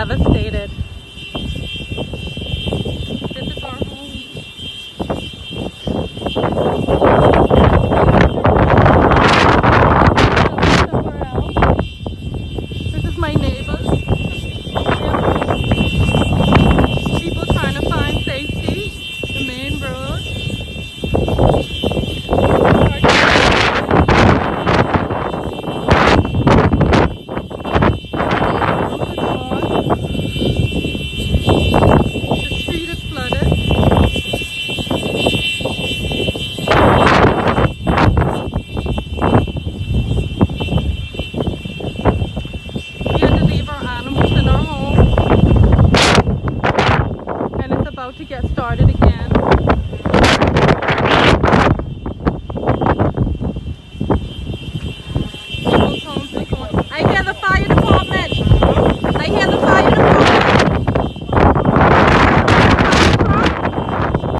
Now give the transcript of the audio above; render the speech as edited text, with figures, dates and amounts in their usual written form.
devastated. This is our home. Somewhere else. This is my neighbors. People trying to find safety. The main road. To get started again. People's homes are going. I hear the fire department. I hear the fire department.